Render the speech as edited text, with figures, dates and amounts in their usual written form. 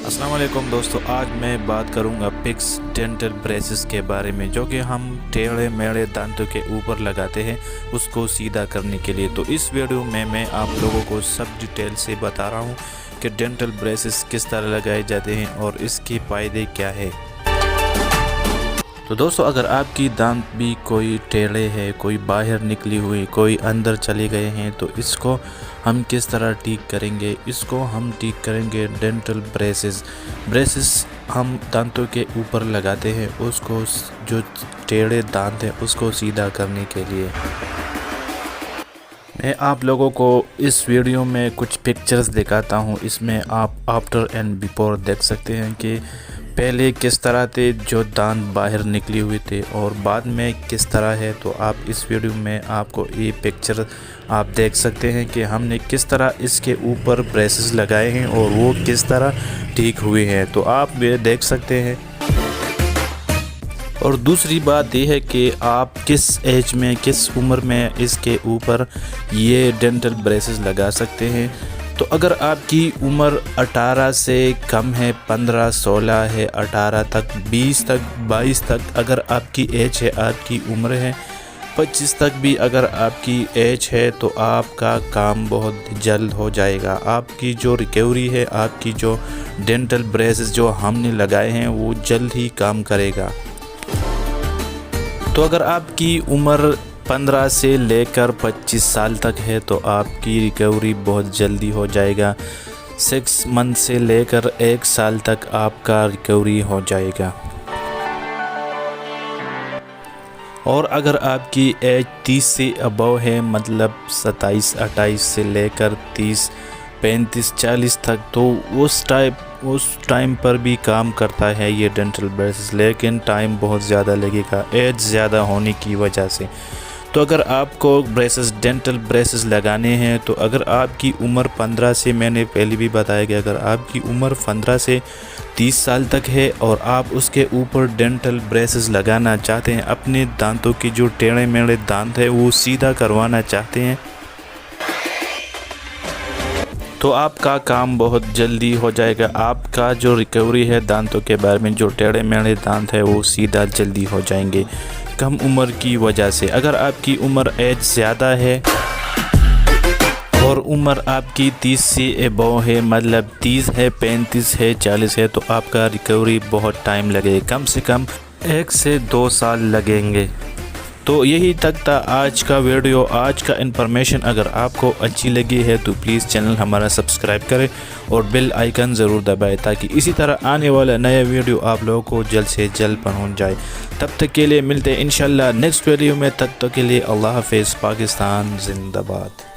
अस्सलाम वालेकुम दोस्तों, आज मैं बात करूंगा पिक्स डेंटल ब्रेसेस के बारे में, जो कि हम टेढ़े मेढ़े दांतों के ऊपर लगाते हैं उसको सीधा करने के लिए। तो इस वीडियो में मैं आप लोगों को सब डिटेल से बता रहा हूं कि डेंटल ब्रेसेस किस तरह लगाए जाते हैं और इसके फ़ायदे क्या है। तो दोस्तों, अगर आपकी दांत भी कोई टेढ़े है, कोई बाहर निकली हुई, कोई अंदर चले गए हैं, तो इसको हम किस तरह ठीक करेंगे। इसको हम ठीक करेंगे डेंटल ब्रेसेस हम दांतों के ऊपर लगाते हैं उसको, जो टेढ़े दांत है उसको सीधा करने के लिए। मैं आप लोगों को इस वीडियो में कुछ पिक्चर्स दिखाता हूँ। इसमें आप आफ्टर एंड बिफोर देख सकते हैं कि पहले किस तरह थे जो दांत बाहर निकली हुई थे और बाद में किस तरह है। तो आप इस वीडियो में आपको ये पिक्चर आप देख सकते हैं कि हमने किस तरह इसके ऊपर ब्रेसेस लगाए हैं और वो किस तरह ठीक हुए हैं। तो आप ये देख सकते हैं। और दूसरी बात यह है कि आप किस एज में, किस उम्र में इसके ऊपर ये डेंटल ब्रेसेस लगा सकते हैं। तो अगर आपकी उम्र 18 से कम है, 15, 16 है, 18 तक, 20 तक, 22 तक अगर आपकी एज है, आपकी उम्र है, 25 तक भी अगर आपकी एज है, तो आपका काम बहुत जल्द हो जाएगा। आपकी जो रिकवरी है, आपकी जो डेंटल ब्रेसेस जो हमने लगाए हैं वो जल्द ही काम करेगा। तो अगर आपकी उम्र 15 से लेकर 25 साल तक है तो आपकी रिकवरी बहुत जल्दी हो जाएगा। 6 मंथ से लेकर 1 साल तक आपका रिकवरी हो जाएगा। और अगर आपकी एज 30 से अबव है, मतलब 27, 28 से लेकर 30, 35, 40 तक, तो उस टाइम पर भी काम करता है ये डेंटल ब्रेसेस, लेकिन टाइम बहुत ज़्यादा लगेगा एज ज़्यादा होने की वजह से। तो अगर आपको डेंटल ब्रेसेस लगाने हैं, तो अगर आपकी उम्र 15 से, मैंने पहले भी बताया कि अगर आपकी उम्र 15 से 30 साल तक है और आप उसके ऊपर डेंटल ब्रेसेस लगाना चाहते हैं, अपने दांतों की जो टेढ़े मेढ़े दांत है वो सीधा करवाना चाहते हैं, तो आपका काम बहुत जल्दी हो जाएगा। आपका जो रिकवरी है दांतों के बारे में, जो टेढ़े मेढ़े दांत है वो सीधा जल्दी हो जाएंगे कम उम्र की वजह से। अगर आपकी उम्र एज ज़्यादा है और उम्र आपकी 30 से अबव है, मतलब 30 है, 35 है, 40 है, तो आपका रिकवरी बहुत टाइम लगेगा, कम से कम 1 से 2 साल लगेंगे। तो यही तक था आज का वीडियो, आज का इन्फॉर्मेशन। अगर आपको अच्छी लगी है तो प्लीज़ चैनल हमारा सब्सक्राइब करें और बेल आइकन ज़रूर दबाएं, ताकि इसी तरह आने वाला नया वीडियो आप लोगों को जल्द से जल्द पहुंच जाए। तब तक के लिए मिलते हैं इंशाल्लाह नेक्स्ट वीडियो में। तब तक के लिए अल्लाह हाफ़िज़। पाकिस्तान जिंदाबाद।